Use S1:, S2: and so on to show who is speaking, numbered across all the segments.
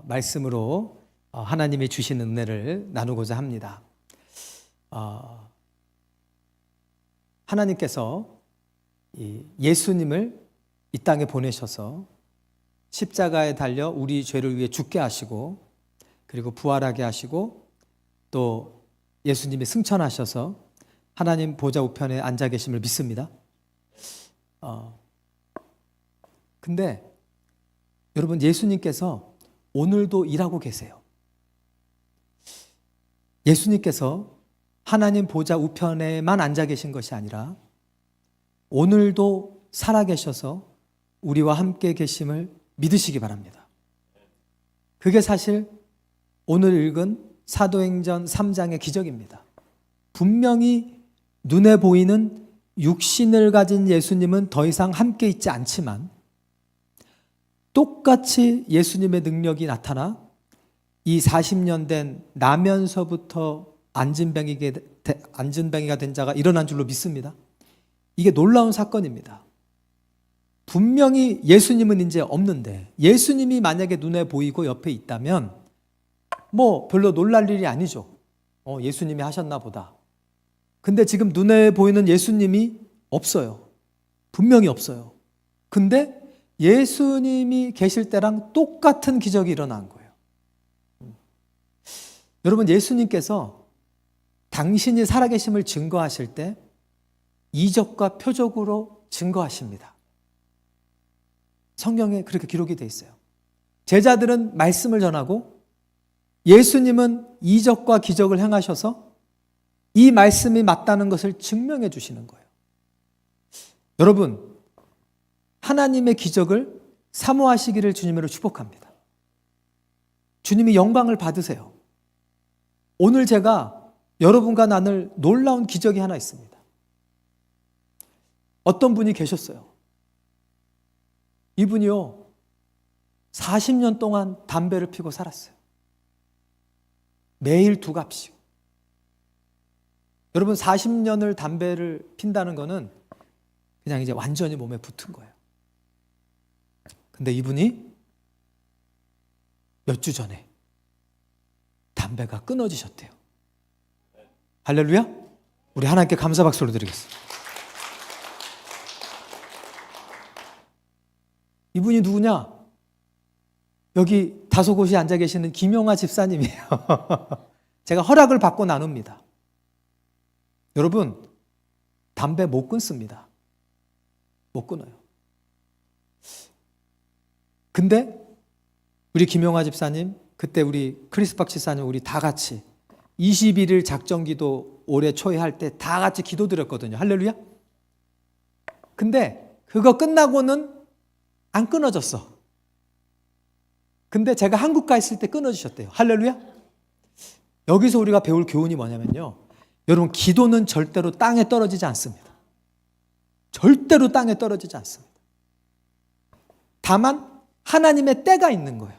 S1: 말씀으로 하나님이 주신 은혜를 나누고자 합니다. 하나님께서 예수님을 이 땅에 보내셔서 십자가에 달려 우리 죄를 위해 죽게 하시고 그리고 부활하게 하시고 또 예수님이 승천하셔서 하나님 보좌 우편에 앉아 계심을 믿습니다. 근데 여러분, 예수님께서 오늘도 일하고 계세요. 예수님께서 하나님 보좌 우편에만 앉아 계신 것이 아니라 오늘도 살아계셔서 우리와 함께 계심을 믿으시기 바랍니다. 그게 사실 오늘 읽은 사도행전 3장의 기적입니다. 분명히 눈에 보이는 육신을 가진 예수님은 더 이상 함께 있지 않지만 똑같이 예수님의 능력이 나타나 이 40년 된 나면서부터 안진뱅이가 된 자가 일어난 줄로 믿습니다. 이게 놀라운 사건입니다. 분명히 예수님은 이제 없는데 예수님이 만약에 눈에 보이고 옆에 있다면 별로 놀랄 일이 아니죠. 예수님이 하셨나 보다. 근데 지금 눈에 보이는 예수님이 없어요. 분명히 없어요. 근데 예수님이 계실 때랑 똑같은 기적이 일어난 거예요. 여러분, 예수님께서 당신이 살아계심을 증거하실 때 이적과 표적으로 증거하십니다. 성경에 그렇게 기록이 되어 있어요. 제자들은 말씀을 전하고 예수님은 이적과 기적을 행하셔서 이 말씀이 맞다는 것을 증명해 주시는 거예요. 여러분, 하나님의 기적을 사모하시기를 주님으로 축복합니다. 주님이 영광을 받으세요. 오늘 제가 여러분과 나눌 놀라운 기적이 하나 있습니다. 어떤 분이 계셨어요. 이분이요, 40년 동안 담배를 피고 살았어요. 매일 2갑씩. 여러분, 40년을 담배를 핀다는 거는 그냥 이제 완전히 몸에 붙은 거예요. 근데 이분이 몇 주 전에 담배가 끊어지셨대요. 할렐루야? 우리 하나님께 감사 박수를 드리겠습니다. 이분이 누구냐? 여기 다소곳이 앉아 계시는 김용화 집사님이에요. 제가 허락을 받고 나눕니다. 여러분, 담배 못 끊습니다. 못 끊어요. 근데 우리 김용화 집사님, 그때 우리 크리스박 집사님, 우리 다 같이 21일 작정기도 올해 초에 할 때 다 같이 기도드렸거든요. 할렐루야? 근데 그거 끝나고는 안 끊어졌어. 근데 제가 한국 가 있을 때 끊어지셨대요. 할렐루야? 여기서 우리가 배울 교훈이 뭐냐면요, 여러분, 기도는 절대로 땅에 떨어지지 않습니다. 절대로 땅에 떨어지지 않습니다. 다만 하나님의 때가 있는 거예요.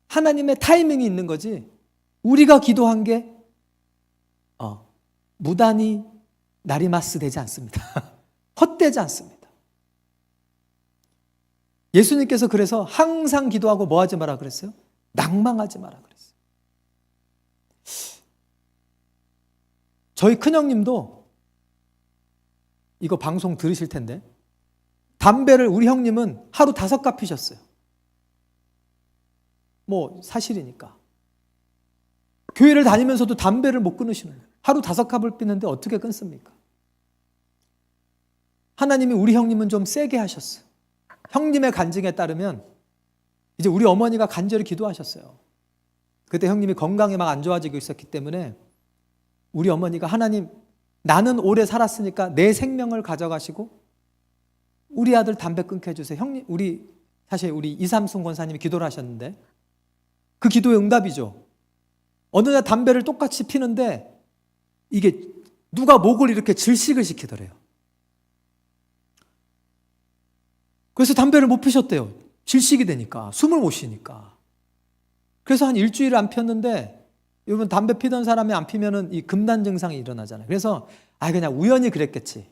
S1: 하나님의 타이밍이 있는 거지, 우리가 기도한 게 무단히 나리마스 되지 않습니다. 헛되지 않습니다. 예수님께서 그래서 항상 기도하고 뭐 하지 마라 그랬어요? 낭망하지 마라 그랬어요. 저희 큰형님도 이거 방송 들으실 텐데 담배를, 우리 형님은 하루 5갑 피셨어요. 사실이니까. 교회를 다니면서도 담배를 못 끊으시는 거예요. 하루 5갑을 피는데 어떻게 끊습니까? 하나님이 우리 형님은 좀 세게 하셨어요. 형님의 간증에 따르면 이제 우리 어머니가 간절히 기도하셨어요. 그때 형님이 건강이 막 안 좋아지고 있었기 때문에 우리 어머니가, 하나님, 나는 오래 살았으니까 내 생명을 가져가시고 우리 아들 담배 끊게 해주세요. 형님, 사실 우리 이삼순 권사님이 기도를 하셨는데 그 기도의 응답이죠. 어느 날 담배를 똑같이 피는데 이게 누가 목을 이렇게 질식을 시키더래요. 그래서 담배를 못 피셨대요. 질식이 되니까, 숨을 못 쉬니까. 그래서 한 일주일 안 폈는데, 여러분, 담배 피던 사람이 안 피면은 이 금단 증상이 일어나잖아요. 그래서 그냥 우연히 그랬겠지.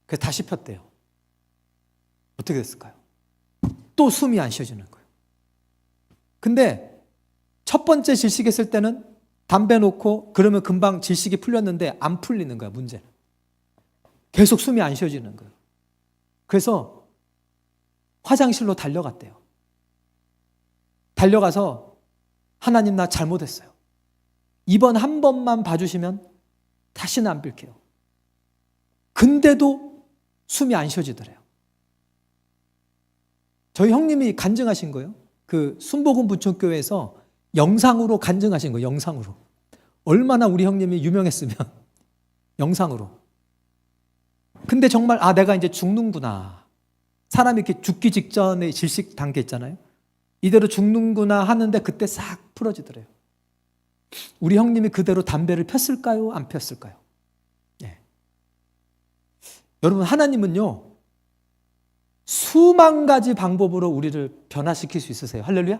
S1: 그래서 다시 폈대요. 어떻게 됐을까요? 또 숨이 안 쉬어지는 거예요. 근데 첫 번째 질식했을 때는 담배 놓고 그러면 금방 질식이 풀렸는데 안 풀리는 거야, 문제는. 계속 숨이 안 쉬어지는 거예요. 그래서 화장실로 달려갔대요. 달려가서 하나님 나 잘못했어요. 이번 한 번만 봐주시면 다시는 안 빌게요. 근데도 숨이 안 쉬어지더래요. 저희 형님이 간증하신 거예요. 그 순복음 부천교회에서 영상으로 간증하신 거예요. 영상으로. 얼마나 우리 형님이 유명했으면 영상으로. 근데 정말 내가 이제 죽는구나. 사람이 이렇게 죽기 직전에 질식 단계 있잖아요. 이대로 죽는구나 하는데 그때 싹 풀어지더래요. 우리 형님이 그대로 담배를 폈을까요? 안 폈을까요? 네. 여러분, 하나님은요 수만 가지 방법으로 우리를 변화시킬 수 있으세요. 할렐루야.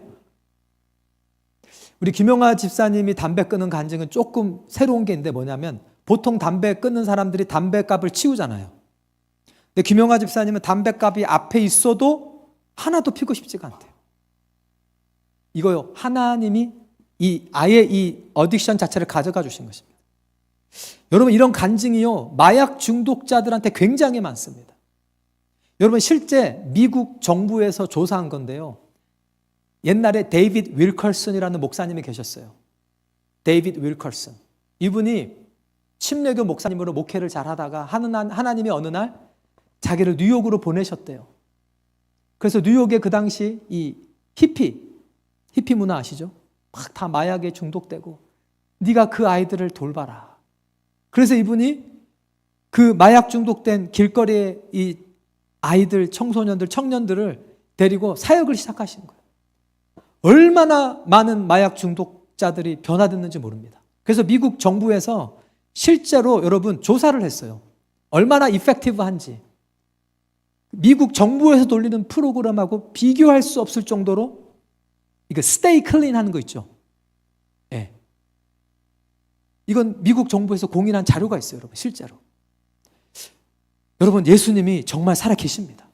S1: 우리 김용하 집사님이 담배 끊는 간증은 조금 새로운 게 있는데 뭐냐면, 보통 담배 끊는 사람들이 담배값을 치우잖아요. 근데 김용하 집사님은 담배값이 앞에 있어도 하나도 피고 싶지가 않대요. 이거요, 하나님이 아예 이 어딕션 자체를 가져가 주신 것입니다. 여러분, 이런 간증이요 마약 중독자들한테 굉장히 많습니다. 여러분, 실제 미국 정부에서 조사한 건데요, 옛날에 데이빗 윌컬슨이라는 목사님이 계셨어요. 데이빗 윌컬슨. 이분이 침례교 목사님으로 목회를 잘 하다가 하나님이 어느 날 자기를 뉴욕으로 보내셨대요. 그래서 뉴욕에 그 당시 이 히피 문화 아시죠? 막 다 마약에 중독되고, 네가 그 아이들을 돌봐라. 그래서 이분이 그 마약 중독된 길거리에 이 아이들, 청소년들, 청년들을 데리고 사역을 시작하신 거예요. 얼마나 많은 마약 중독자들이 변화됐는지 모릅니다. 그래서 미국 정부에서 실제로 여러분 조사를 했어요. 얼마나 이펙티브한지. 미국 정부에서 돌리는 프로그램하고 비교할 수 없을 정도로 이거 스테이 클린 하는 거 있죠. 예. 이건 미국 정부에서 공인한 자료가 있어요, 여러분, 실제로. 여러분, 예수님이 정말 살아 계십니다.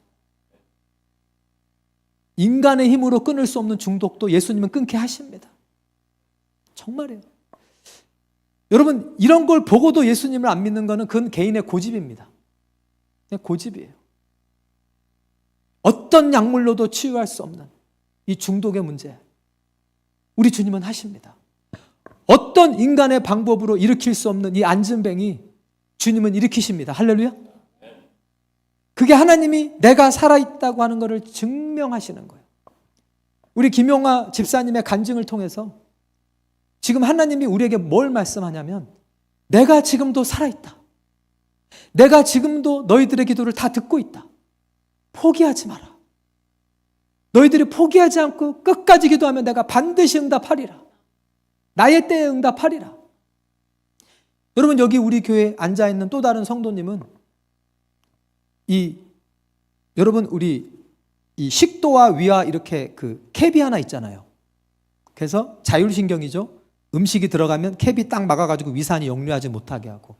S1: 인간의 힘으로 끊을 수 없는 중독도 예수님은 끊게 하십니다. 정말이에요. 여러분, 이런 걸 보고도 예수님을 안 믿는 거는 그건 개인의 고집입니다. 그냥 고집이에요. 어떤 약물로도 치유할 수 없는 이 중독의 문제, 우리 주님은 하십니다. 어떤 인간의 방법으로 일으킬 수 없는 이 안진뱅이 주님은 일으키십니다. 할렐루야. 그게 하나님이 내가 살아있다고 하는 것을 증명하시는 거예요. 우리 김용하 집사님의 간증을 통해서 지금 하나님이 우리에게 뭘 말씀하냐면, 내가 지금도 살아있다. 내가 지금도 너희들의 기도를 다 듣고 있다. 포기하지 마라. 너희들이 포기하지 않고 끝까지 기도하면 내가 반드시 응답하리라. 나의 때에 응답하리라. 여러분, 여기 우리 교회에 앉아있는 또 다른 성도님은 여러분, 우리 이 식도와 위와 이렇게 그 캡이 하나 있잖아요. 그래서 자율신경이죠. 음식이 들어가면 캡이 딱 막아가지고 위산이 역류하지 못하게 하고,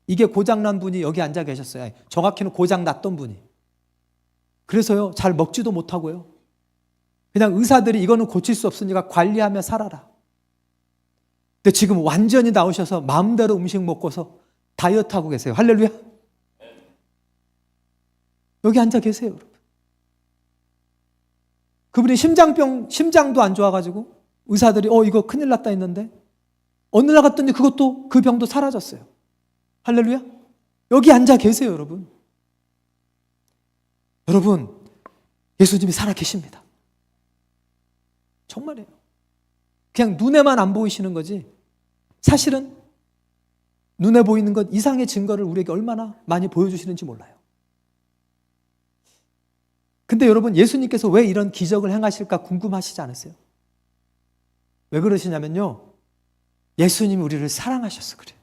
S1: 이게 고장난 분이 여기 앉아 계셨어요. 정확히는 고장났던 분이. 그래서요, 잘 먹지도 못하고요, 그냥 의사들이 이거는 고칠 수 없으니까 관리하며 살아라. 근데 지금 완전히 나오셔서 마음대로 음식 먹고서 다이어트하고 계세요. 할렐루야. 여기 앉아 계세요, 여러분. 그분이 심장도 안 좋아가지고 의사들이 이거 큰일 났다 했는데 어느 날 갔더니 그 병도 사라졌어요. 할렐루야. 여기 앉아 계세요, 여러분. 여러분, 예수님이 살아 계십니다. 정말이에요. 그냥 눈에만 안 보이시는 거지, 사실은 눈에 보이는 것 이상의 증거를 우리에게 얼마나 많이 보여주시는지 몰라요. 근데 여러분, 예수님께서 왜 이런 기적을 행하실까 궁금하시지 않으세요? 왜 그러시냐면요, 예수님이 우리를 사랑하셔서 그래요.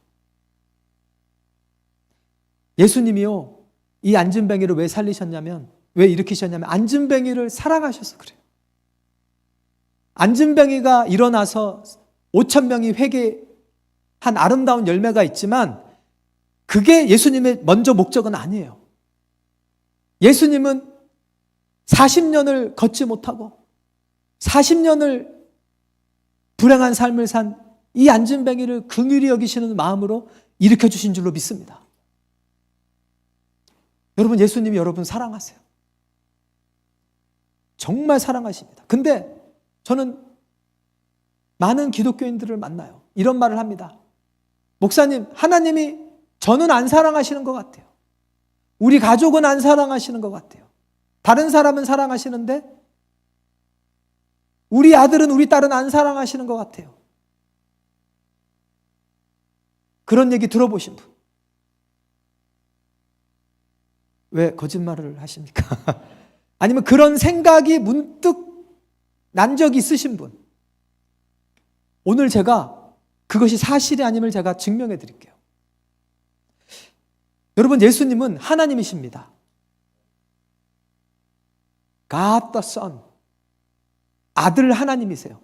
S1: 예수님이요, 이 안진뱅이를 왜 살리셨냐면, 왜 일으키셨냐면 안진뱅이를 사랑하셔서 그래요. 안진뱅이가 일어나서 5,000명이 회개한 아름다운 열매가 있지만 그게 예수님의 먼저 목적은 아니에요. 예수님은 40년을 걷지 못하고 40년을 불행한 삶을 산 이 안진뱅이를 긍휼히 여기시는 마음으로 일으켜 주신 줄로 믿습니다. 여러분, 예수님이 여러분 사랑하세요. 정말 사랑하십니다. 근데 저는 많은 기독교인들을 만나요. 이런 말을 합니다. 목사님, 하나님이 저는 안 사랑하시는 것 같아요. 우리 가족은 안 사랑하시는 것 같아요. 다른 사람은 사랑하시는데 우리 아들은 우리 딸은 안 사랑하시는 것 같아요. 그런 얘기 들어보신 분. 왜 거짓말을 하십니까? 아니면 그런 생각이 문득 난 적이 있으신 분. 오늘 제가 그것이 사실이 아님을 제가 증명해 드릴게요. 여러분, 예수님은 하나님이십니다. God the Son. 아들 하나님이세요.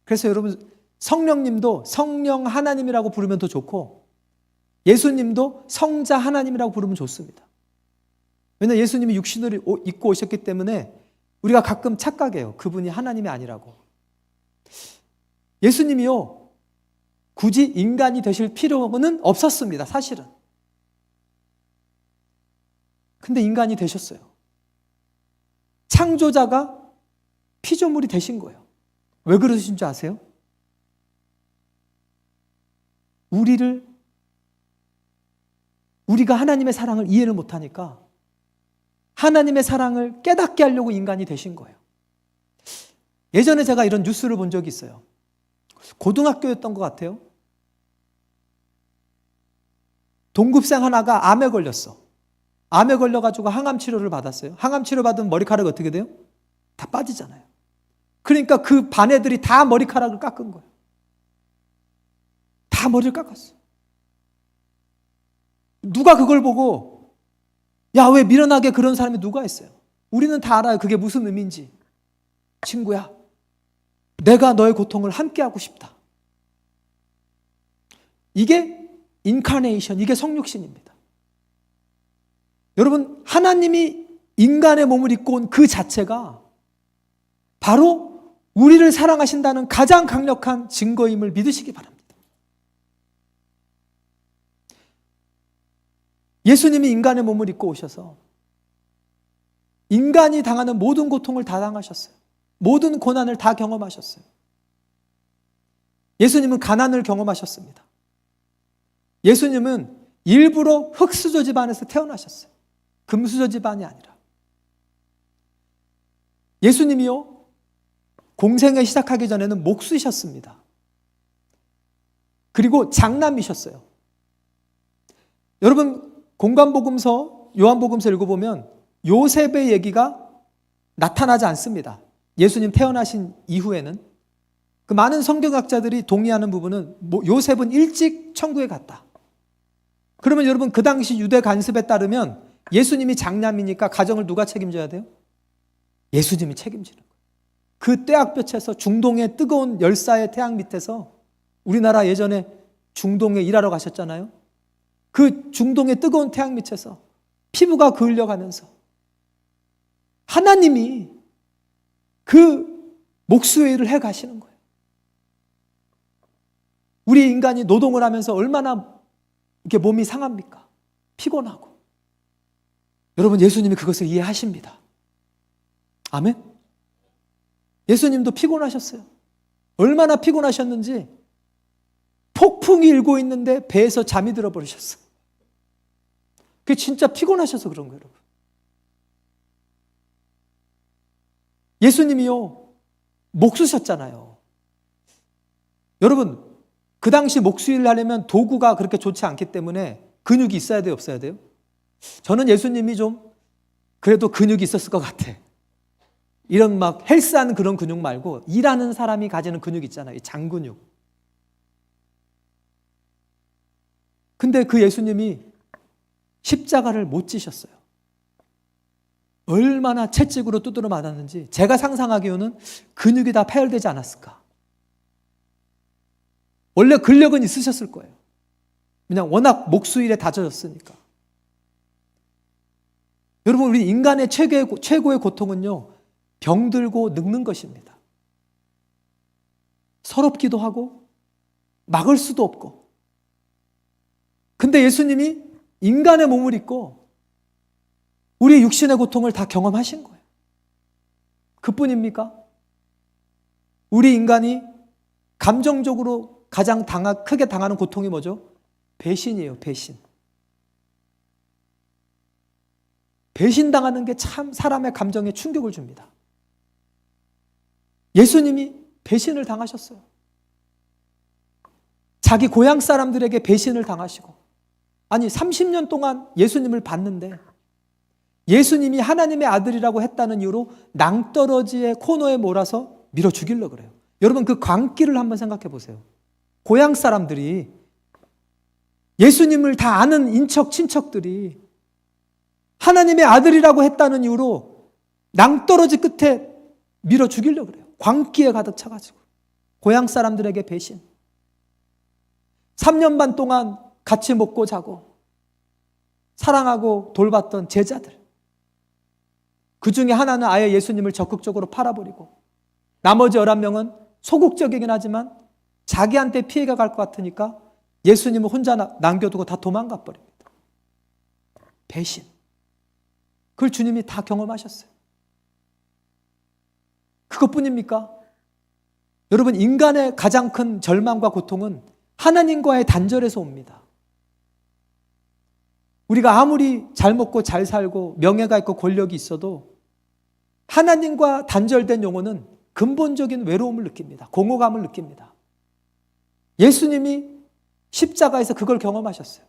S1: 그래서 여러분, 성령님도 성령 하나님이라고 부르면 더 좋고 예수님도 성자 하나님이라고 부르면 좋습니다. 왜냐하면 예수님이 육신을 입고 오셨기 때문에 우리가 가끔 착각해요. 그분이 하나님이 아니라고. 예수님이요, 굳이 인간이 되실 필요는 없었습니다. 사실은. 근데 인간이 되셨어요. 창조자가 피조물이 되신 거예요. 왜 그러신 줄 아세요? 우리가 하나님의 사랑을 이해를 못하니까 하나님의 사랑을 깨닫게 하려고 인간이 되신 거예요. 예전에 제가 이런 뉴스를 본 적이 있어요. 고등학교였던 것 같아요. 동급생 하나가 암에 걸렸어. 암에 걸려가지고 항암 치료를 받았어요. 항암 치료 받으면 머리카락이 어떻게 돼요? 다 빠지잖아요. 그러니까 그 반 애들이 다 머리카락을 깎은 거예요. 다 머리를 깎았어요. 누가 그걸 보고 야, 왜 미련하게 그런 사람이 누가 있어요? 우리는 다 알아요. 그게 무슨 의미인지. 친구야, 내가 너의 고통을 함께하고 싶다. 이게 인카네이션, 이게 성육신입니다. 여러분, 하나님이 인간의 몸을 입고 온 그 자체가 바로 우리를 사랑하신다는 가장 강력한 증거임을 믿으시기 바랍니다. 예수님이 인간의 몸을 입고 오셔서 인간이 당하는 모든 고통을 다 당하셨어요. 모든 고난을 다 경험하셨어요. 예수님은 가난을 경험하셨습니다. 예수님은 일부러 흙수저 집안에서 태어나셨어요. 금수저 집안이 아니라. 예수님이요, 공생에 시작하기 전에는 목수이셨습니다. 그리고 장남이셨어요. 여러분, 공관복음서, 요한복음서 읽어보면 요셉의 얘기가 나타나지 않습니다. 예수님 태어나신 이후에는. 그 많은 성경학자들이 동의하는 부분은 요셉은 일찍 천국에 갔다. 그러면 여러분, 그 당시 유대 관습에 따르면 예수님이 장남이니까 가정을 누가 책임져야 돼요? 예수님이 책임지는 거예요. 그 떼약볕에서 중동의 뜨거운 열사의 태양 밑에서, 우리나라 예전에 중동에 일하러 가셨잖아요. 그 중동의 뜨거운 태양 밑에서 피부가 그을려가면서 하나님이 그 목수의 일을 해 가시는 거예요. 우리 인간이 노동을 하면서 얼마나 이렇게 몸이 상합니까? 피곤하고. 여러분, 예수님이 그것을 이해하십니다. 아멘? 예수님도 피곤하셨어요. 얼마나 피곤하셨는지 폭풍이 일고 있는데 배에서 잠이 들어버리셨어요. 그게 진짜 피곤하셔서 그런 거예요, 여러분. 예수님이요, 목수셨잖아요. 여러분, 그 당시 목수일을 하려면 도구가 그렇게 좋지 않기 때문에 근육이 있어야 돼요, 없어야 돼요? 저는 예수님이 좀 그래도 근육이 있었을 것 같아. 이런 막 헬스한 그런 근육 말고 일하는 사람이 가지는 근육 있잖아요, 이 장근육. 근데 그 예수님이 십자가를 못 지셨어요. 얼마나 채찍으로 두드려 맞았는지 제가 상상하기로는 근육이 다 파열되지 않았을까. 원래 근력은 있으셨을 거예요. 그냥 워낙 목수일에 다져졌으니까. 여러분, 우리 인간의 최고의 고통은요, 병들고 늙는 것입니다. 서럽기도 하고 막을 수도 없고. 근데 예수님이 인간의 몸을 입고 우리 육신의 고통을 다 경험하신 거예요. 그뿐입니까? 우리 인간이 감정적으로 가장 크게 당하는 고통이 뭐죠? 배신이에요, 배신. 배신당하는 게 참 사람의 감정에 충격을 줍니다. 예수님이 배신을 당하셨어요. 자기 고향 사람들에게 배신을 당하시고, 아니 30년 동안 예수님을 봤는데 예수님이 하나님의 아들이라고 했다는 이유로 낭떠러지의 코너에 몰아서 밀어 죽이려고 그래요. 여러분 그 광기를 한번 생각해 보세요. 고향 사람들이, 예수님을 다 아는 인척 친척들이 하나님의 아들이라고 했다는 이유로 낭떠러지 끝에 밀어 죽이려고 그래요. 광기에 가득 차가지고. 고향 사람들에게 배신. 3년 반 동안 같이 먹고 자고 사랑하고 돌봤던 제자들. 그 중에 하나는 아예 예수님을 적극적으로 팔아버리고, 나머지 11명은 소극적이긴 하지만 자기한테 피해가 갈 것 같으니까 예수님을 혼자 남겨두고 다 도망가 버립니다. 배신. 그걸 주님이 다 경험하셨어요. 그것뿐입니까? 여러분, 인간의 가장 큰 절망과 고통은 하나님과의 단절에서 옵니다. 우리가 아무리 잘 먹고 잘 살고 명예가 있고 권력이 있어도 하나님과 단절된 영혼은 근본적인 외로움을 느낍니다. 공허감을 느낍니다. 예수님이 십자가에서 그걸 경험하셨어요.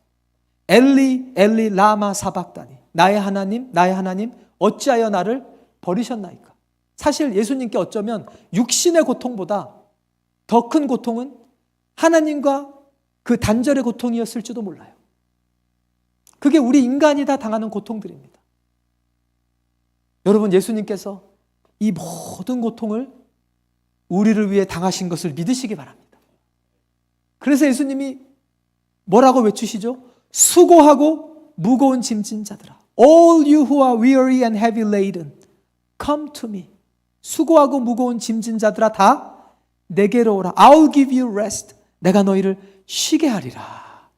S1: 엘리 엘리 라마 사박다니, 나의 하나님 어찌하여 나를 버리셨나이까. 사실 예수님께 어쩌면 육신의 고통보다 더 큰 고통은 하나님과 그 단절의 고통이었을지도 몰라요. 그게 우리 인간이 다 당하는 고통들입니다. 여러분, 예수님께서 이 모든 고통을 우리를 위해 당하신 것을 믿으시기 바랍니다. 그래서 예수님이 뭐라고 외치시죠? 수고하고 무거운 짐진 자들아, all you who are weary and heavy laden, come to me. 수고하고 무거운 짐진 자들아, 다 내게로 오라. I'll give you rest. 내가 너희를 쉬게 하리라.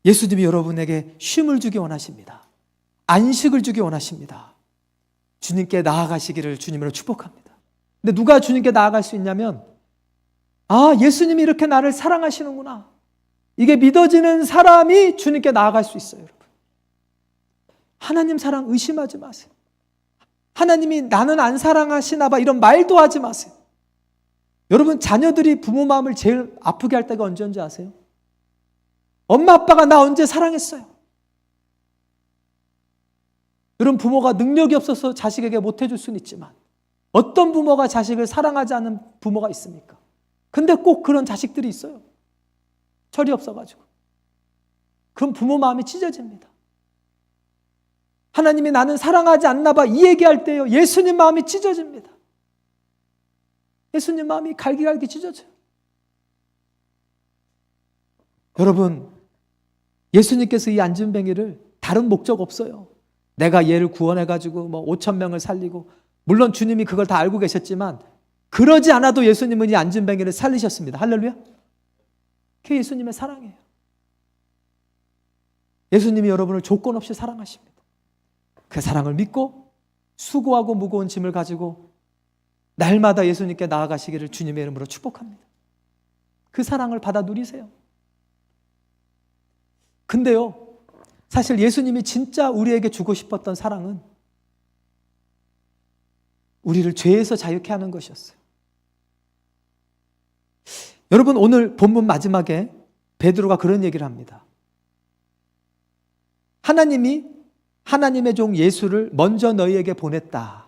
S1: 예수님이 여러분에게 쉼을 주기 원하십니다. 안식을 주기 원하십니다. 주님께 나아가시기를 주님으로 축복합니다. 근데 누가 주님께 나아갈 수 있냐면, 예수님이 이렇게 나를 사랑하시는구나, 이게 믿어지는 사람이 주님께 나아갈 수 있어요. 여러분, 하나님 사랑 의심하지 마세요. 하나님이 나는 안 사랑하시나 봐, 이런 말도 하지 마세요. 여러분, 자녀들이 부모 마음을 제일 아프게 할 때가 언제인지 아세요? 엄마 아빠가 나 언제 사랑했어요? 여러분, 부모가 능력이 없어서 자식에게 못해줄 수는 있지만 어떤 부모가 자식을 사랑하지 않는 부모가 있습니까? 근데 꼭 그런 자식들이 있어요. 철이 없어가지고. 그럼 부모 마음이 찢어집니다. 하나님이 나는 사랑하지 않나 봐, 이 얘기할 때요, 예수님 마음이 찢어집니다. 예수님 마음이 갈기갈기 찢어져요. 여러분, 예수님께서 이 안진뱅이를 다른 목적 없어요. 내가 얘를 구원해가지고 5,000명을 살리고, 물론 주님이 그걸 다 알고 계셨지만 그러지 않아도 예수님은 이 안진뱅이를 살리셨습니다. 할렐루야. 그게 예수님의 사랑이에요. 예수님이 여러분을 조건 없이 사랑하십니다. 그 사랑을 믿고 수고하고 무거운 짐을 가지고 날마다 예수님께 나아가시기를 주님의 이름으로 축복합니다. 그 사랑을 받아 누리세요. 근데요, 사실 예수님이 진짜 우리에게 주고 싶었던 사랑은 우리를 죄에서 자유케 하는 것이었어요. 여러분, 오늘 본문 마지막에 베드로가 그런 얘기를 합니다. 하나님이 하나님의 종 예수를 먼저 너희에게 보냈다.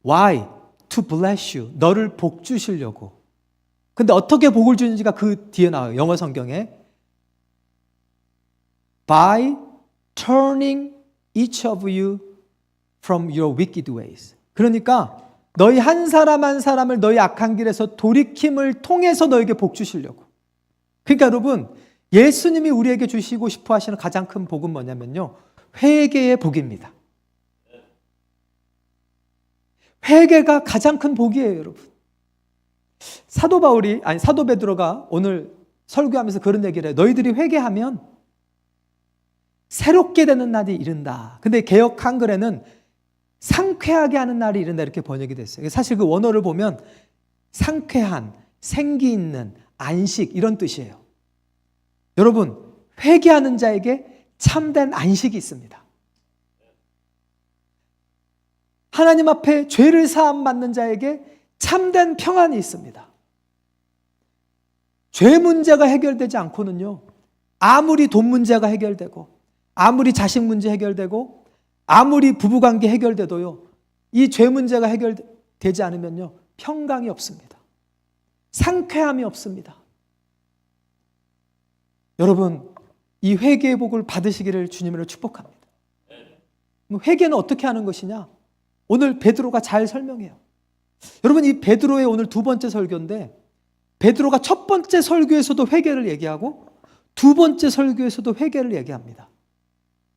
S1: Why? To bless you. 너를 복 주시려고. 근데 어떻게 복을 주는지가 그 뒤에 나와요. 영어 성경에. By turning each of you from your wicked ways. 그러니까 너희 한 사람 한 사람을 너희 악한 길에서 돌이킴을 통해서 너에게 복 주시려고. 그러니까 여러분, 예수님이 우리에게 주시고 싶어 하시는 가장 큰 복은 뭐냐면요, 회개의 복입니다. 회개가 가장 큰 복이에요, 여러분. 사도 베드로가 오늘 설교하면서 그런 얘기를 해요. 너희들이 회개하면 새롭게 되는 날이 이른다. 근데 개역 한글에는 상쾌하게 하는 날이 이른다 이렇게 번역이 됐어요. 사실 그 원어를 보면 상쾌한, 생기 있는, 안식 이런 뜻이에요. 여러분, 회개하는 자에게 참된 안식이 있습니다. 하나님 앞에 죄를 사함 받는 자에게 참된 평안이 있습니다. 죄 문제가 해결되지 않고는요, 아무리 돈 문제가 해결되고, 아무리 자식 문제 해결되고, 아무리 부부관계 해결돼도요, 이 죄 문제가 해결되지 않으면요, 평강이 없습니다. 상쾌함이 없습니다. 여러분, 이 회개의 복을 받으시기를 주님으로 축복합니다. 회개는 어떻게 하는 것이냐? 오늘 베드로가 잘 설명해요. 여러분, 이 베드로의 오늘 두 번째 설교인데, 베드로가 첫 번째 설교에서도 회개를 얘기하고 두 번째 설교에서도 회개를 얘기합니다.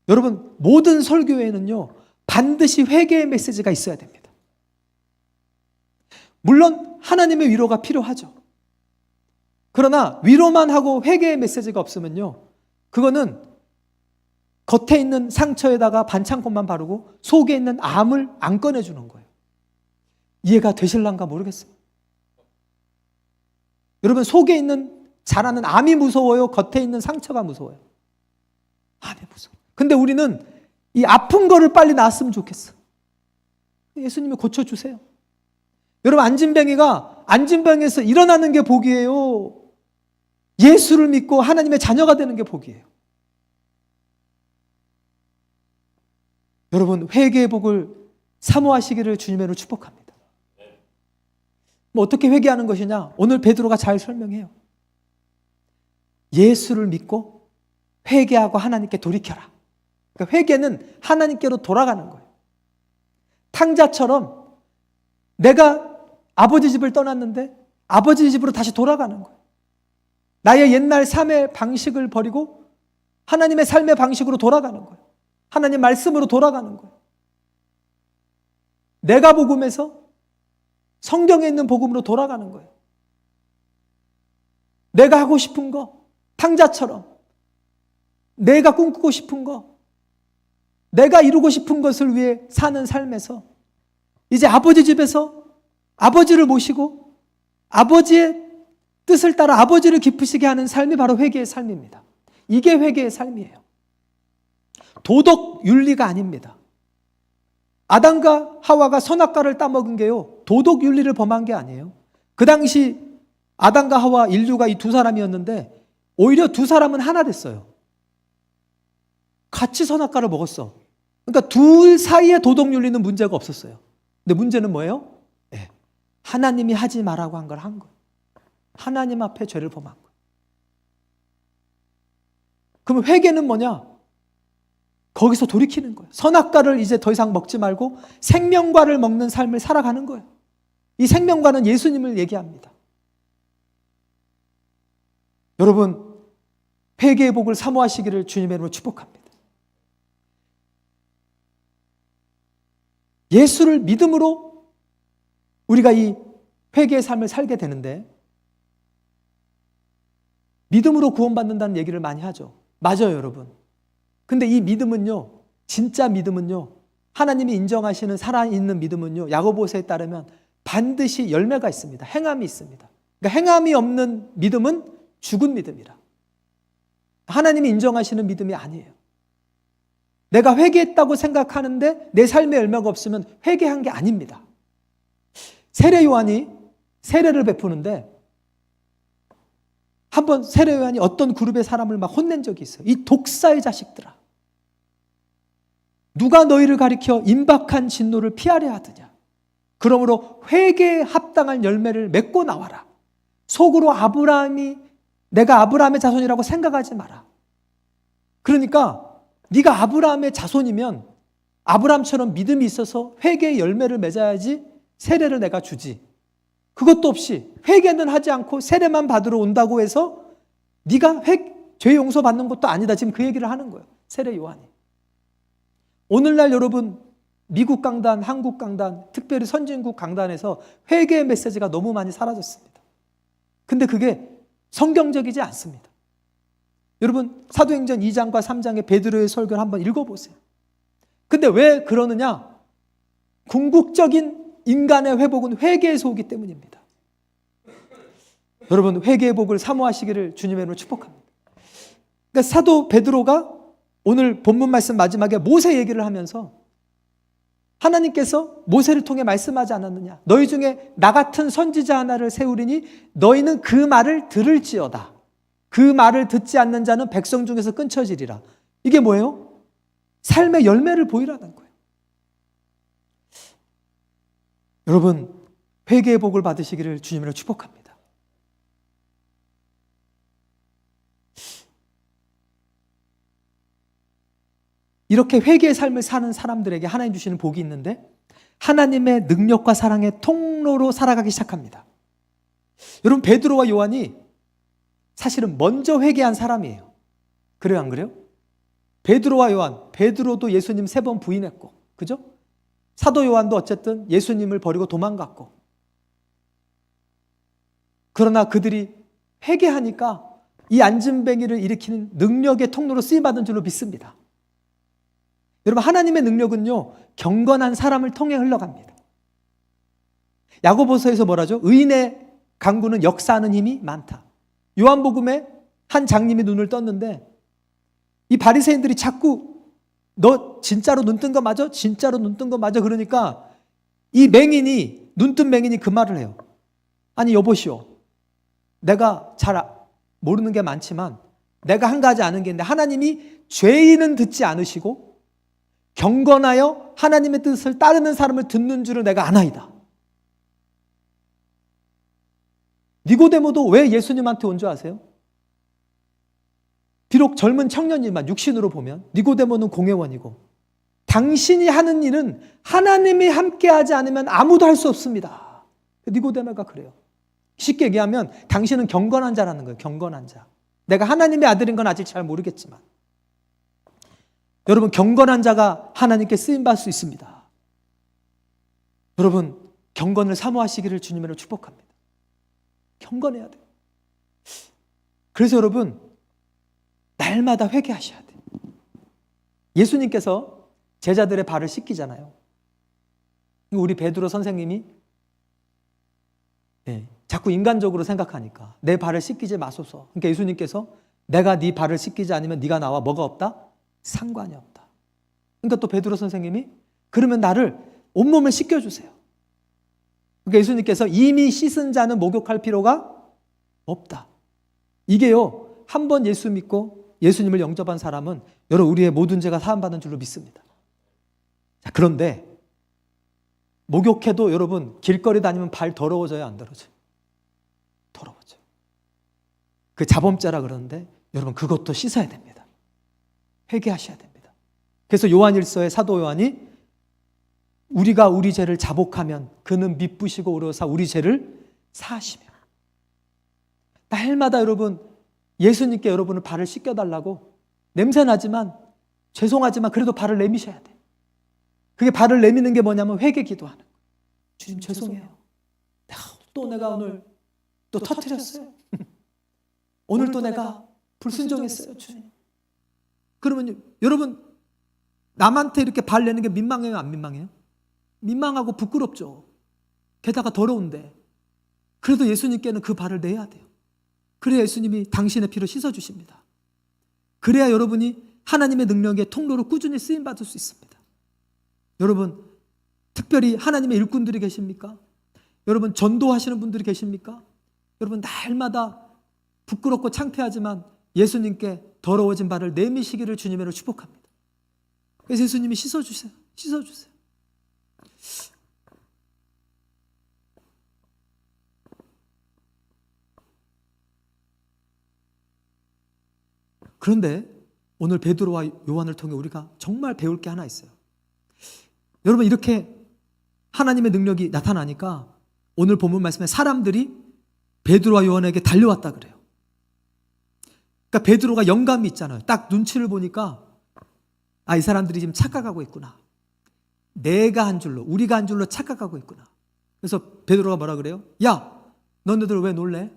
S1: 여러분, 모든 설교에는요, 반드시 회개의 메시지가 있어야 됩니다. 물론 하나님의 위로가 필요하죠. 그러나 위로만 하고 회개의 메시지가 없으면요, 그거는 겉에 있는 상처에다가 반창고만 바르고 속에 있는 암을 안 꺼내주는 거예요. 이해가 되실란가 모르겠어요. 여러분, 속에 있는 자라는 암이 무서워요? 겉에 있는 상처가 무서워요? 암이 무서워요. 근데 우리는 이 아픈 거를 빨리 나았으면 좋겠어. 예수님이 고쳐주세요. 여러분, 안진뱅이가 안진뱅에서 일어나는 게 복이에요? 예수를 믿고 하나님의 자녀가 되는 게 복이에요? 여러분, 회개의 복을 사모하시기를 주님으로 축복합니다. 뭐 어떻게 회개하는 것이냐? 오늘 베드로가 잘 설명해요. 예수를 믿고 회개하고 하나님께 돌이켜라. 그러니까 회개는 하나님께로 돌아가는 거예요. 탕자처럼 내가 아버지 집을 떠났는데 아버지 집으로 다시 돌아가는 거예요. 나의 옛날 삶의 방식을 버리고 하나님의 삶의 방식으로 돌아가는 거예요. 하나님 말씀으로 돌아가는 거예요. 내가 복음에서 성경에 있는 복음으로 돌아가는 거예요. 내가 하고 싶은 거, 탕자처럼 내가 꿈꾸고 싶은 거, 내가 이루고 싶은 것을 위해 사는 삶에서 이제 아버지 집에서 아버지를 모시고 아버지의 뜻을 따라 아버지를 기쁘시게 하는 삶이 바로 회개의 삶입니다. 이게 회개의 삶이에요. 도덕 윤리가 아닙니다. 아담과 하와가 선악과를 따먹은 게요, 도덕 윤리를 범한 게 아니에요. 그 당시 아담과 하와 인류가 이 두 사람이었는데 오히려 두 사람은 하나 됐어요. 같이 선악과를 먹었어. 그러니까 둘 사이의 도덕 윤리는 문제가 없었어요. 근데 문제는 뭐예요? 네. 하나님이 하지 말라고 한 걸 한 거예요. 하나님 앞에 죄를 범한 거예요. 그럼 회개는 뭐냐? 거기서 돌이키는 거예요. 선악과를 이제 더 이상 먹지 말고 생명과를 먹는 삶을 살아가는 거예요. 이 생명과는 예수님을 얘기합니다. 여러분, 회개의 복을 사모하시기를 주님의 이름으로 축복합니다. 예수를 믿음으로 우리가 이 회개의 삶을 살게 되는데, 믿음으로 구원받는다는 얘기를 많이 하죠. 맞아요, 여러분. 근데 이 믿음은요, 진짜 믿음은요, 하나님이 인정하시는 살아있는 믿음은요, 야고보서에 따르면 반드시 열매가 있습니다. 행함이 있습니다. 그러니까 행함이 없는 믿음은 죽은 믿음이라. 하나님이 인정하시는 믿음이 아니에요. 내가 회개했다고 생각하는데 내 삶에 열매가 없으면 회개한 게 아닙니다. 세례 요한이 세례를 베푸는데 한번 세례 요한이 어떤 그룹의 사람을 막 혼낸 적이 있어요. 이 독사의 자식들아, 누가 너희를 가리켜 임박한 진노를 피하려 하느냐. 그러므로 회개에 합당한 열매를 맺고 나와라. 속으로 내가 아브라함의 자손이라고 생각하지 마라. 그러니까 네가 아브라함의 자손이면 아브라함처럼 믿음이 있어서 회개의 열매를 맺어야지 세례를 내가 주지. 그것도 없이 회개는 하지 않고 세례만 받으러 온다고 해서 네가 죄 용서 받는 것도 아니다. 지금 그 얘기를 하는 거예요, 세례 요한이. 오늘날 여러분, 미국 강단, 한국 강단, 특별히 선진국 강단에서 회개의 메시지가 너무 많이 사라졌습니다. 근데 그게 성경적이지 않습니다. 여러분 사도행전 2장과 3장의 베드로의 설교를 한번 읽어보세요. 근데 왜 그러느냐? 궁극적인 인간의 회복은 회개에서 오기 때문입니다. 여러분 회개의 복을 사모하시기를 주님의 이름으로 축복합니다. 그러니까 사도 베드로가 오늘 본문 말씀 마지막에 모세 얘기를 하면서 하나님께서 모세를 통해 말씀하지 않았느냐? 너희 중에 나 같은 선지자 하나를 세우리니 너희는 그 말을 들을지어다. 그 말을 듣지 않는 자는 백성 중에서 끊쳐지리라. 이게 뭐예요? 삶의 열매를 보이라는 거예요. 여러분 회개의 복을 받으시기를 주님으로 축복합니다. 이렇게 회개의 삶을 사는 사람들에게 하나님 주시는 복이 있는데 하나님의 능력과 사랑의 통로로 살아가기 시작합니다. 여러분 베드로와 요한이 사실은 먼저 회개한 사람이에요. 그래요 안 그래요? 베드로와 요한, 베드로도 예수님 3번 부인했고, 그죠? 사도 요한도 어쨌든 예수님을 버리고 도망갔고, 그러나 그들이 회개하니까 이 안진뱅이를 일으키는 능력의 통로로 쓰임받은 줄로 믿습니다. 여러분 하나님의 능력은요 경건한 사람을 통해 흘러갑니다. 야고보서에서 뭐라죠? 의인의 강구는 역사하는 힘이 많다. 요한복음에 한 장님이 눈을 떴는데 이 바리새인들이 자꾸 너 진짜로 눈 뜬 거 맞아? 진짜로 눈 뜬 거 맞아? 그러니까 이 맹인이 눈 뜬 맹인이 그 말을 해요. 아니 여보시오, 내가 잘 모르는 게 많지만 내가 한 가지 아는 게 있는데 하나님이 죄인은 듣지 않으시고 경건하여 하나님의 뜻을 따르는 사람을 듣는 줄을 내가 아나이다. 니고데모도 왜 예수님한테 온 줄 아세요? 비록 젊은 청년이지만 육신으로 보면 니고데모는 공회원이고 당신이 하는 일은 하나님이 함께하지 않으면 아무도 할 수 없습니다. 니고데모가 그래요. 쉽게 얘기하면 당신은 경건한 자라는 거예요. 경건한 자. 내가 하나님의 아들인 건 아직 잘 모르겠지만 여러분 경건한 자가 하나님께 쓰임받을 수 있습니다. 여러분 경건을 사모하시기를 주님으로 축복합니다. 경건해야 돼요. 그래서 여러분 날마다 회개하셔야 돼요. 예수님께서 제자들의 발을 씻기잖아요. 우리 베드로 선생님이 자꾸 인간적으로 생각하니까 내 발을 씻기지 마소서. 그러니까 예수님께서 내가 네 발을 씻기지 않으면 네가 나와 뭐가 없다? 상관이 없다. 그러니까 또 베드로 선생님이 그러면 나를 온몸을 씻겨주세요. 그러니까 예수님께서 이미 씻은 자는 목욕할 필요가 없다. 이게요 한 번 예수 믿고 예수님을 영접한 사람은 여러분 우리의 모든 죄가 사함받는 줄로 믿습니다. 자, 그런데 목욕해도 여러분 길거리 다니면 발 더러워져요 안 더러워져요? 더러워져요. 그 자범죄라 그러는데 여러분 그것도 씻어야 됩니다. 회개하셔야 됩니다. 그래서 요한일서의 사도 요한이 우리가 우리 죄를 자복하면 그는 미쁘시고 의로사 우리 죄를 사하시며 날마다 여러분 예수님께 여러분을 발을 씻겨달라고 냄새나지만 죄송하지만 그래도 발을 내미셔야 돼요. 그게 발을 내미는 게 뭐냐면 회개 기도하는 거예요. 주님 죄송해요. 내가 오늘 또 터뜨렸어요. 오늘 또 내가 불순종했어요. 주님. 그러면 여러분 남한테 이렇게 발 내는 게 민망해요 안 민망해요? 민망하고 부끄럽죠. 게다가 더러운데 그래도 예수님께는 그 발을 내야 돼요. 그래야 예수님이 당신의 피로 씻어주십니다. 그래야 여러분이 하나님의 능력의 통로로 꾸준히 쓰임받을 수 있습니다. 여러분 특별히 하나님의 일꾼들이 계십니까? 여러분 전도하시는 분들이 계십니까? 여러분 날마다 부끄럽고 창피하지만 예수님께 더러워진 발을 내미시기를 주님으로 축복합니다. 그래서 예수님이 씻어주세요. 씻어주세요. 그런데 오늘 베드로와 요한을 통해 우리가 정말 배울 게 하나 있어요. 여러분 이렇게 하나님의 능력이 나타나니까 오늘 본문 말씀에 사람들이 베드로와 요한에게 달려왔다 그래요. 그러니까 베드로가 영감이 있잖아요. 딱 눈치를 보니까 이 사람들이 지금 착각하고 있구나. 내가 한 줄로 우리가 한 줄로 착각하고 있구나. 그래서 베드로가 뭐라 그래요? 야 너네들 왜 놀래?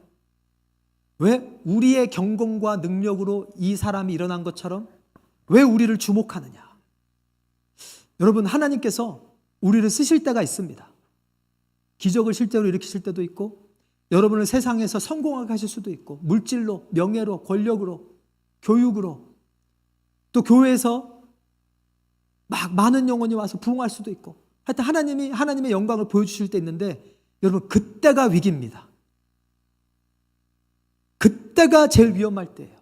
S1: 왜 우리의 경공과 능력으로 이 사람이 일어난 것처럼 왜 우리를 주목하느냐? 여러분, 하나님께서 우리를 쓰실 때가 있습니다. 기적을 실제로 일으키실 때도 있고, 여러분을 세상에서 성공하게 하실 수도 있고, 물질로, 명예로, 권력으로, 교육으로, 또 교회에서 막 많은 영혼이 와서 부흥할 수도 있고, 하여튼 하나님이 하나님의 영광을 보여주실 때 있는데, 여러분, 그때가 위기입니다. 그때가 제일 위험할 때예요.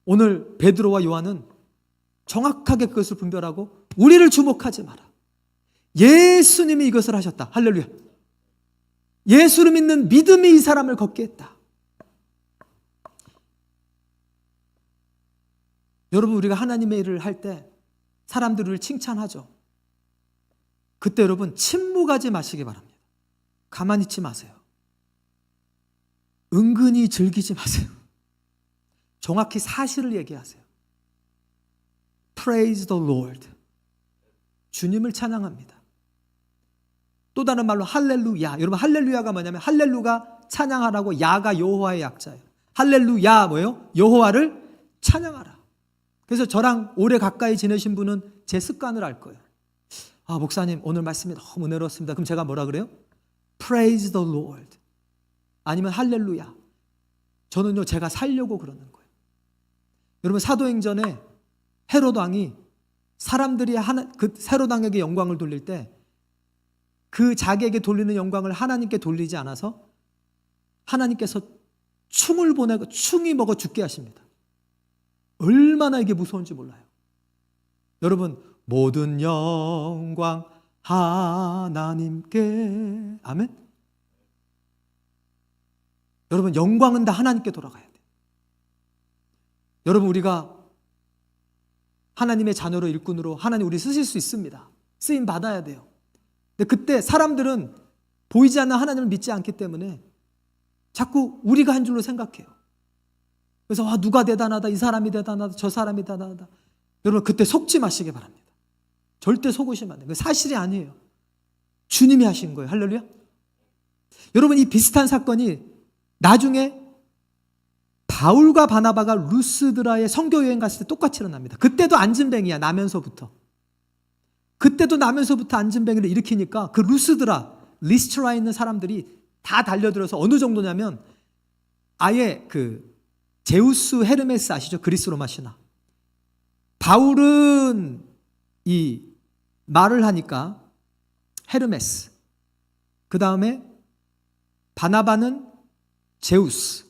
S1: 오늘 베드로와 요한은 정확하게 그것을 분별하고 우리를 주목하지 마라. 예수님이 이것을 하셨다. 할렐루야. 예수를 믿는 믿음이 이 사람을 걷게 했다. 여러분, 우리가 하나님의 일을 할 때 사람들을 칭찬하죠. 그때 여러분 침묵하지 마시기 바랍니다. 가만히 있지 마세요. 은근히 즐기지 마세요. 정확히 사실을 얘기하세요. Praise the Lord. 주님을 찬양합니다. 또 다른 말로 할렐루야. 여러분, 할렐루야가 뭐냐면 할렐루가 찬양하라고, 야가 여호와의 약자예요. 할렐루야 뭐예요? 여호와를 찬양하라. 그래서 저랑 오래 가까이 지내신 분은 제 습관을 알 거예요. 아, 목사님 오늘 말씀이 너무 은혜롭습니다. 그럼 제가 뭐라 그래요? Praise the Lord. 아니면 할렐루야. 저는요, 제가 살려고 그러는 거예요. 여러분, 사도행전에 헤롯 왕이 사람들이 그 헤롯 왕에게 영광을 돌릴 때 그 자기에게 돌리는 영광을 하나님께 돌리지 않아서 하나님께서 충을 보내고 충이 먹어 죽게 하십니다. 얼마나 이게 무서운지 몰라요. 여러분, 모든 영광 하나님께. 아멘. 여러분, 영광은 다 하나님께 돌아가야 돼요. 여러분, 우리가 하나님의 자녀로 일꾼으로 하나님 우리 쓰실 수 있습니다. 쓰임 받아야 돼요. 근데 그때 사람들은 보이지 않는 하나님을 믿지 않기 때문에 자꾸 우리가 한 줄로 생각해요. 그래서 누가 대단하다, 이 사람이 대단하다, 저 사람이 대단하다. 여러분, 그때 속지 마시기 바랍니다. 절대 속으시면 안 돼요. 사실이 아니에요. 주님이 하신 거예요. 할렐루야. 여러분, 이 비슷한 사건이 나중에 바울과 바나바가 루스드라에 선교 여행 갔을 때 똑같이 일어납니다. 그때도 안진뱅이야, 나면서부터. 그때도 나면서부터 안진뱅이를 일으키니까 그 루스드라, 리스트라에 있는 사람들이 다 달려들어서 어느 정도냐면 아예 그 제우스 헤르메스 아시죠? 그리스 로마 신화. 바울은 이 말을 하니까 헤르메스, 그 다음에 바나바는 제우스.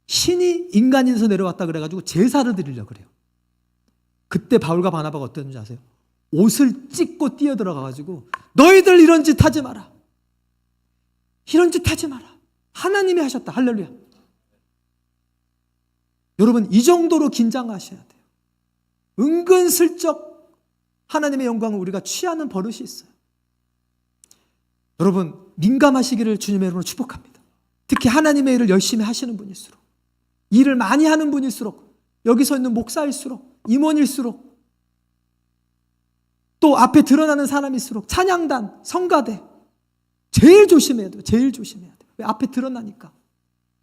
S1: 신이 인간에서 내려왔다 그래가지고 제사를 드리려고 그래요. 그때 바울과 바나바가 어땠는지 아세요? 옷을 찢고 뛰어들어가가지고 너희들 이런 짓 하지 마라. 이런 짓 하지 마라. 하나님이 하셨다. 할렐루야. 여러분, 이 정도로 긴장하셔야 돼요. 은근슬쩍 하나님의 영광을 우리가 취하는 버릇이 있어요. 여러분, 민감하시기를 주님의 이름으로 축복합니다. 특히 하나님의 일을 열심히 하시는 분일수록, 일을 많이 하는 분일수록, 여기 서 있는 목사일수록, 임원일수록, 또 앞에 드러나는 사람일수록, 찬양단, 성가대, 제일 조심해야 돼요. 제일 조심해야 돼요. 왜? 앞에 드러나니까.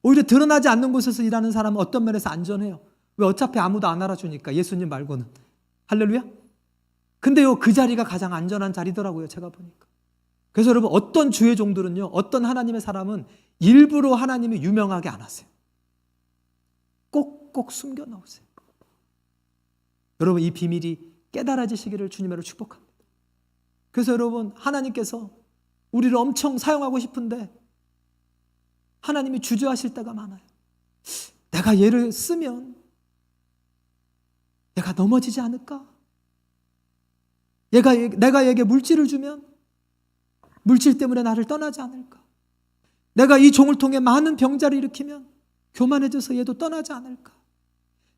S1: 오히려 드러나지 않는 곳에서 일하는 사람은 어떤 면에서 안전해요. 왜? 어차피 아무도 안 알아주니까, 예수님 말고는. 할렐루야. 근데요, 그 자리가 가장 안전한 자리더라고요, 제가 보니까. 그래서 여러분, 어떤 주의 종들은요, 어떤 하나님의 사람은 일부러 하나님이 유명하게 안 하세요. 꼭꼭 숨겨 놓으세요. 여러분, 이 비밀이 깨달아지시기를 주님으로 축복합니다. 그래서 여러분, 하나님께서 우리를 엄청 사용하고 싶은데 하나님이 주저하실 때가 많아요. 내가 얘를 쓰면 얘가 넘어지지 않을까? 내가 얘에게 물질을 주면 물질 때문에 나를 떠나지 않을까? 내가 이 종을 통해 많은 병자를 일으키면 교만해져서 얘도 떠나지 않을까?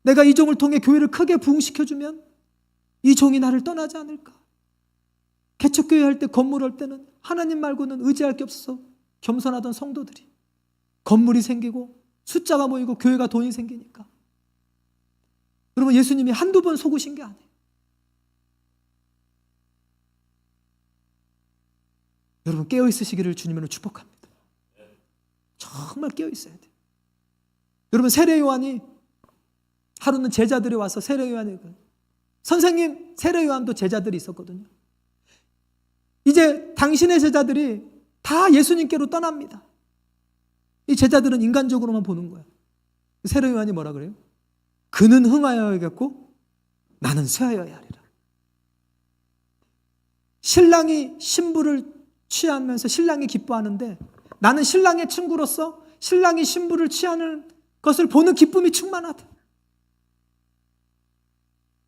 S1: 내가 이 종을 통해 교회를 크게 부흥시켜주면 이 종이 나를 떠나지 않을까? 개척교회 할 때, 건물 할 때는 하나님 말고는 의지할 게 없어서 겸손하던 성도들이 건물이 생기고 숫자가 모이고 교회가 돈이 생기니까. 여러분, 예수님이 한두 번 속으신 게 아니에요. 여러분, 깨어있으시기를 주님으로 축복합니다. 정말 깨어 있어야 돼요. 여러분, 세례 요한이 하루는 제자들이 와서 세례 요한이 선생님, 세례 요한도 제자들이 있었거든요. 이제 당신의 제자들이 다 예수님께로 떠납니다. 이 제자들은 인간적으로만 보는 거예요. 세례 요한이 뭐라 그래요? 그는 흥하여야겠고 나는 쇠하여야 하리라. 신랑이 신부를 취하면서 신랑이 기뻐하는데 나는 신랑의 친구로서 신랑이 신부를 취하는 것을 보는 기쁨이 충만하다.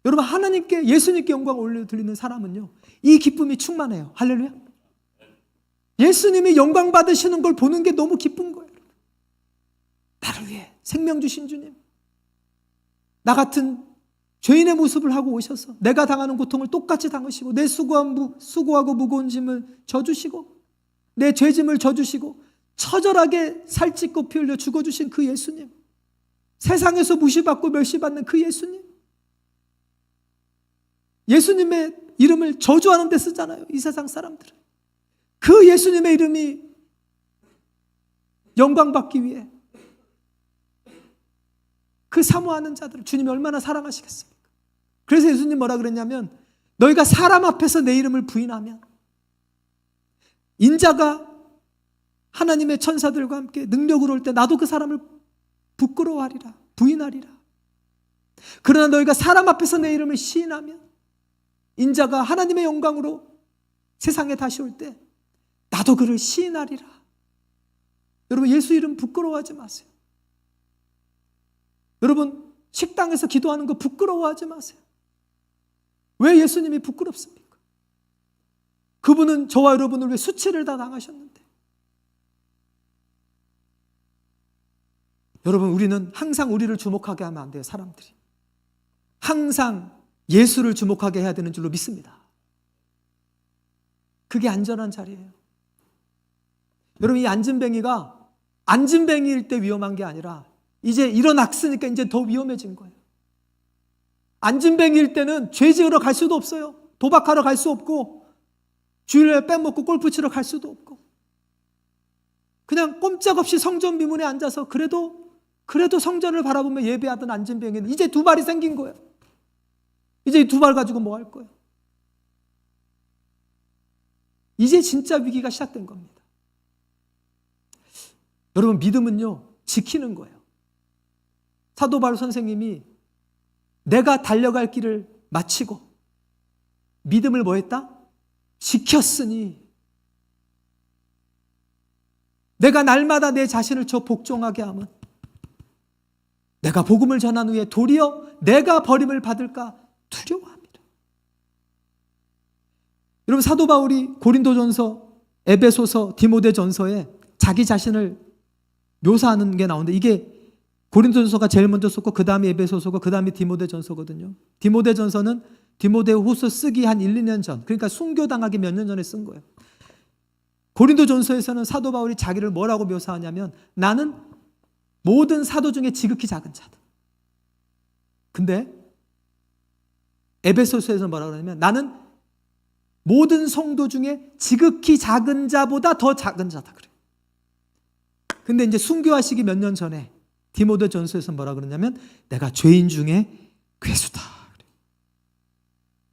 S1: 여러분, 하나님께, 예수님께 영광을 올려드리는 사람은요, 이 기쁨이 충만해요. 할렐루야. 예수님이 영광 받으시는 걸 보는 게 너무 기쁜 거예요. 나를 위해 생명 주신 주님, 나 같은 죄인의 모습을 하고 오셔서 내가 당하는 고통을 똑같이 당하시고 내 수고하고 무거운 짐을 져주시고 내 죄짐을 져주시고 처절하게 살찌고 피 흘려 죽어주신 그 예수님, 세상에서 무시받고 멸시받는 그 예수님, 예수님의 이름을 저주하는 데 쓰잖아요, 이 세상 사람들은. 그 예수님의 이름이 영광받기 위해 그 사모하는 자들을 주님이 얼마나 사랑하시겠습니까? 그래서 예수님 뭐라 그랬냐면, 너희가 사람 앞에서 내 이름을 부인하면 인자가 하나님의 천사들과 함께 능력으로 올 때 나도 그 사람을 부끄러워하리라, 부인하리라. 그러나 너희가 사람 앞에서 내 이름을 시인하면 인자가 하나님의 영광으로 세상에 다시 올 때 나도 그를 시인하리라. 여러분, 예수 이름 부끄러워하지 마세요. 여러분, 식당에서 기도하는 거 부끄러워하지 마세요. 왜 예수님이 부끄럽습니까? 그분은 저와 여러분을 위해 수치를 다 당하셨는데. 여러분, 우리는 항상 우리를 주목하게 하면 안 돼요. 사람들이 항상 예수를 주목하게 해야 되는 줄로 믿습니다. 그게 안전한 자리예요. 여러분, 이 안진뱅이가 안진뱅이일 때 위험한 게 아니라 이제 일어났으니까 이제 더 위험해진 거예요. 안진뱅이일 때는 죄 지으러 갈 수도 없어요. 도박하러 갈 수 없고 주일에 빼먹고 골프 치러 갈 수도 없고 그냥 꼼짝없이 성전 미문에 앉아서 그래도 성전을 바라보며 예배하던 안진뱅이는 이제 두 발이 생긴 거예요. 이제 두 발 가지고 뭐 할 거예요? 이제 진짜 위기가 시작된 겁니다. 여러분, 믿음은요, 지키는 거예요. 사도 바울 선생님이 내가 달려갈 길을 마치고 믿음을 뭐 했다? 지켰으니 내가 날마다 내 자신을 저 복종하게 하면 내가 복음을 전한 후에 도리어 내가 버림을 받을까 두려워합니다. 여러분, 사도 바울이 고린도전서, 에베소서, 디모데전서에 자기 자신을 묘사하는 게 나오는데 이게 고린도전서가 제일 먼저 썼고 그 다음에 에베소서고 그 다음에 디모데전서거든요. 디모데전서는 디모데후서 쓰기 한 1, 2년 전, 그러니까 순교당하기 몇 년 전에 쓴 거예요. 고린도전서에서는 사도 바울이 자기를 뭐라고 묘사하냐면 나는 모든 사도 중에 지극히 작은 자다. 근데 에베소서에서 뭐라고 하냐면 나는 모든 성도 중에 지극히 작은 자보다 더 작은 자다 그래요. 근데 이제 순교하시기 몇 년 전에 디모데전서에서 뭐라 그러냐면 내가 죄인 중에 괴수다.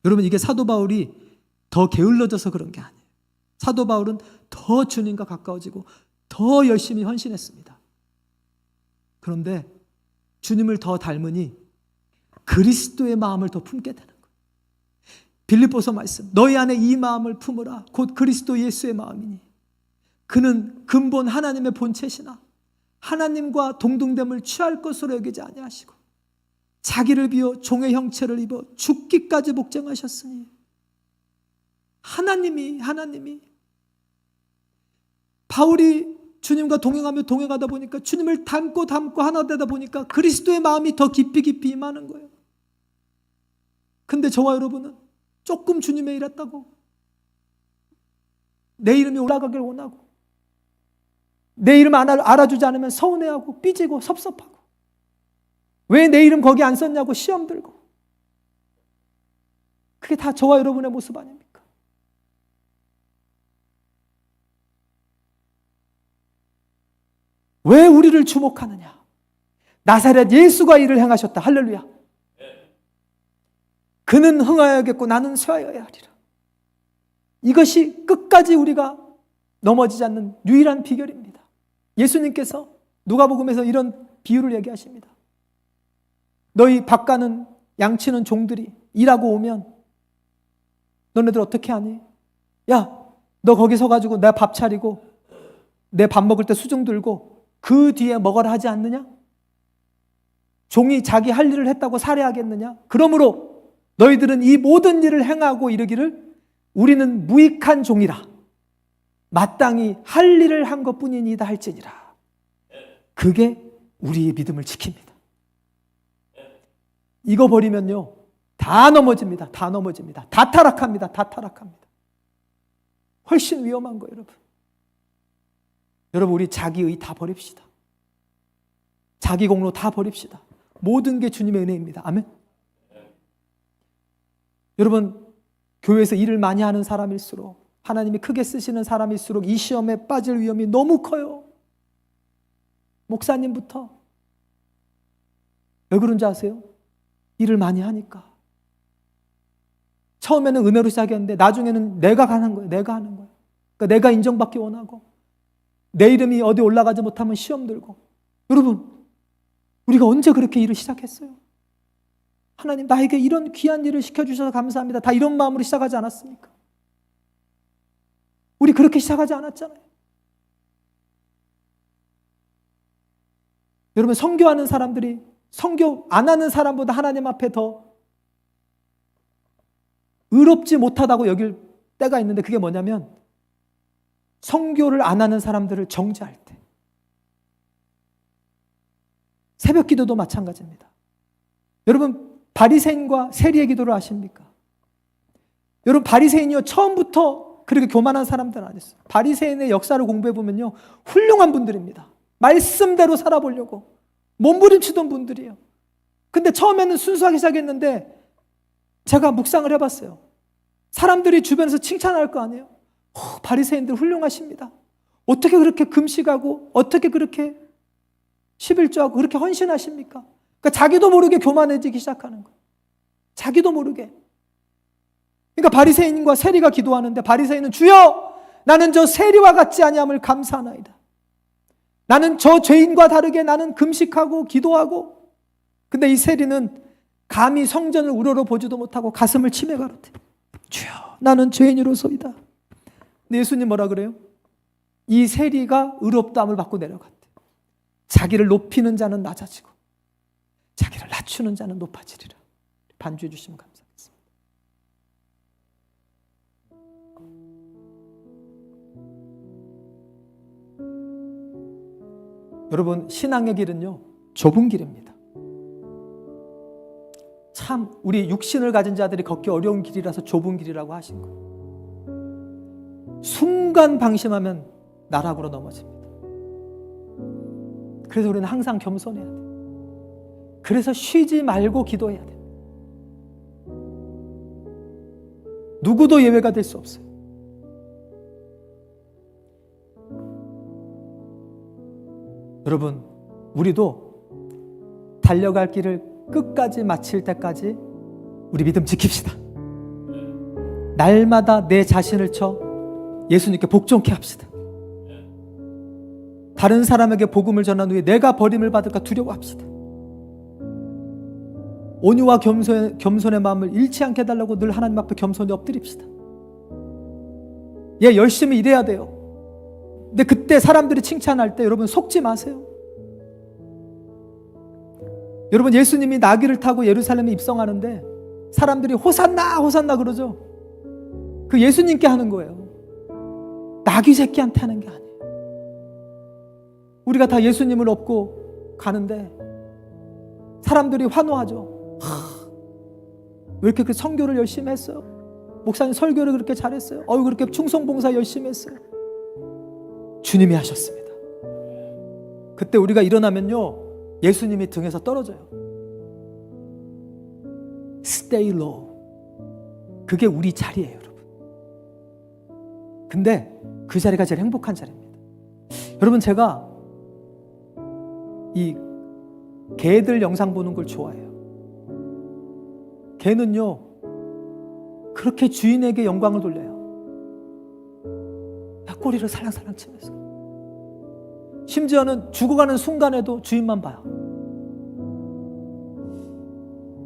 S1: 여러분, 이게 사도 바울이 더 게을러져서 그런 게 아니에요. 사도 바울은 더 주님과 가까워지고 더 열심히 헌신했습니다. 그런데 주님을 더 닮으니 그리스도의 마음을 더 품게 되는 거예요. 빌립보서 말씀, 너희 안에 이 마음을 품으라 곧 그리스도 예수의 마음이니 그는 근본 하나님의 본체시나 하나님과 동등됨을 취할 것으로 여기지 아니하시고 자기를 비워 종의 형체를 입어 죽기까지 복종하셨으니 하나님이 바울이 주님과 동행하다 보니까 주님을 닮고 하나 되다 보니까 그리스도의 마음이 더 깊이 임하는 거예요. 근데 저와 여러분은 조금 주님의 일 했다고 내 이름이 올라가길 원하고 내 이름 알아주지 않으면 서운해하고 삐지고 섭섭하고 왜 내 이름 거기 안 썼냐고 시험 들고 그게 다 저와 여러분의 모습 아닙니까? 왜 우리를 주목하느냐? 나사렛 예수가 이를 행하셨다. 할렐루야. 그는 흥하여야겠고 나는 쇠하여야 하리라. 이것이 끝까지 우리가 넘어지지 않는 유일한 비결입니다. 예수님께서 누가복음에서 이런 비유를 얘기하십니다. 너희 밭가는 양치는 종들이 일하고 오면 너네들 어떻게 하니? 야, 너 거기 서가지고 내 밥 차리고 내 밥 먹을 때 수중 들고 그 뒤에 먹으라 하지 않느냐? 종이 자기 할 일을 했다고 살해하겠느냐? 그러므로 너희들은 이 모든 일을 행하고 이르기를 우리는 무익한 종이라 마땅히 할 일을 한 것뿐이니다 할지니라. 그게 우리의 믿음을 지킵니다. 이거 버리면요 다 넘어집니다. 다 넘어집니다. 다 타락합니다. 다 타락합니다. 훨씬 위험한 거예요, 여러분. 여러분, 우리 자기의 다 버립시다. 자기 공로 다 버립시다. 모든 게 주님의 은혜입니다. 아멘. 여러분, 교회에서 일을 많이 하는 사람일수록, 하나님이 크게 쓰시는 사람일수록 이 시험에 빠질 위험이 너무 커요. 목사님부터. 왜 그런지 아세요? 일을 많이 하니까. 처음에는 은혜로 시작했는데 나중에는 내가 하는 거예요. 내가 하는 거예요. 그러니까 내가 인정받기 원하고 내 이름이 어디 올라가지 못하면 시험 들고. 여러분, 우리가 언제 그렇게 일을 시작했어요? 하나님, 나에게 이런 귀한 일을 시켜주셔서 감사합니다. 다 이런 마음으로 시작하지 않았습니까? 우리 그렇게 시작하지 않았잖아요. 여러분, 선교하는 사람들이 선교 안 하는 사람보다 하나님 앞에 더 의롭지 못하다고 여길 때가 있는데, 그게 뭐냐면 선교를 안 하는 사람들을 정죄할 때. 새벽 기도도 마찬가지입니다. 여러분, 바리새인과 세리의 기도를 아십니까? 여러분, 바리새인이요 처음부터 그렇게 교만한 사람들은 아니었어요. 바리새인의 역사를 공부해 보면요 훌륭한 분들입니다. 말씀대로 살아보려고 몸부림치던 분들이에요. 근데 처음에는 순수하게 시작했는데 제가 묵상을 해봤어요. 사람들이 주변에서 칭찬할 거 아니에요. 바리새인들 훌륭하십니다. 어떻게 그렇게 금식하고 어떻게 그렇게 11조하고 그렇게 헌신하십니까? 그러니까 자기도 모르게 교만해지기 시작하는 거예요. 자기도 모르게. 그러니까 바리새인과 세리가 기도하는데 바리새인은 주여 나는 저 세리와 같지 아니함을 감사하나이다. 나는 저 죄인과 다르게 나는 금식하고 기도하고. 근데 이 세리는 감히 성전을 우러러 보지도 못하고 가슴을 치매 가로되 주여 나는 죄인으로소이다. 근데 예수님 뭐라 그래요? 이 세리가 의롭다함을 받고 내려갔대. 자기를 높이는 자는 낮아지고 자기를 낮추는 자는 높아지리라. 반주해 주시면 감사하겠습니다. 여러분, 신앙의 길은요 좁은 길입니다. 참 우리 육신을 가진 자들이 걷기 어려운 길이라서 좁은 길이라고 하신 거예요. 순간 방심하면 나락으로 넘어집니다. 그래서 우리는 항상 겸손해야 돼요. 그래서 쉬지 말고 기도해야 돼요. 누구도 예외가 될 수 없어요. 여러분, 우리도 달려갈 길을 끝까지 마칠 때까지 우리 믿음 지킵시다. 날마다 내 자신을 쳐 예수님께 복종케 합시다. 다른 사람에게 복음을 전한 후에 내가 버림을 받을까 두려워합시다. 온유와 겸손의 마음을 잃지 않게 해달라고 늘 하나님 앞에 겸손히 엎드립시다. 예, 열심히 일해야 돼요. 근데 그때 사람들이 칭찬할 때 여러분 속지 마세요. 여러분, 예수님이 나귀를 타고 예루살렘에 입성하는데 사람들이 호산나 호산나 그러죠. 그 예수님께 하는 거예요. 나귀 새끼한테 하는 게 아니에요. 우리가 다 예수님을 업고 가는데 사람들이 환호하죠. 왜 이렇게 그 선교를 열심히 했어요? 목사님 설교를 그렇게 잘했어요? 그렇게 충성봉사 열심히 했어요? 주님이 하셨습니다. 그때 우리가 일어나면요 예수님이 등에서 떨어져요. Stay low. 그게 우리 자리예요, 여러분. 근데 그 자리가 제일 행복한 자리입니다. 여러분, 제가 이 개들 영상 보는 걸 좋아해요. 개는요, 그렇게 주인에게 영광을 돌려요. 꼬리를 살랑살랑 치면서. 심지어는 죽어가는 순간에도 주인만 봐요.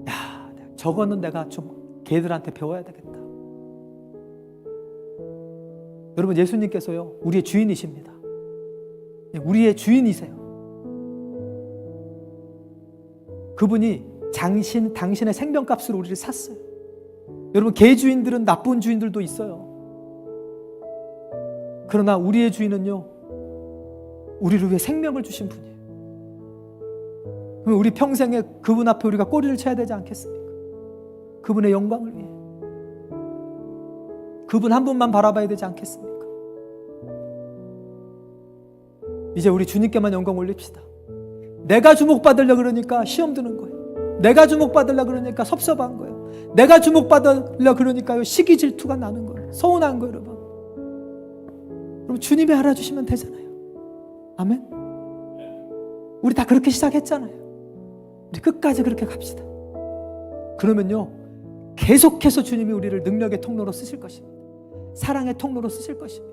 S1: 야, 저거는 내가 좀 개들한테 배워야 되겠다. 여러분, 예수님께서요, 우리의 주인이십니다. 우리의 주인이세요. 그분이 당신의 생명값으로 우리를 샀어요. 여러분, 개 주인들은 나쁜 주인들도 있어요. 그러나 우리의 주인은요, 우리를 위해 생명을 주신 분이에요. 그럼 우리 평생에 그분 앞에 우리가 꼬리를 쳐야 되지 않겠습니까? 그분의 영광을 위해. 그분 한 분만 바라봐야 되지 않겠습니까? 이제 우리 주님께만 영광 올립시다. 내가 주목받으려 그러니까 시험 드는 거예요. 내가 주목받으려 그러니까 섭섭한 거예요. 내가 주목받으려 그러니까요, 시기 질투가 나는 거예요. 서운한 거예요, 여러분. 여러분, 주님이 알아주시면 되잖아요. 아멘. 우리 다 그렇게 시작했잖아요. 우리 끝까지 그렇게 갑시다. 그러면요, 계속해서 주님이 우리를 능력의 통로로 쓰실 것입니다. 사랑의 통로로 쓰실 것입니다.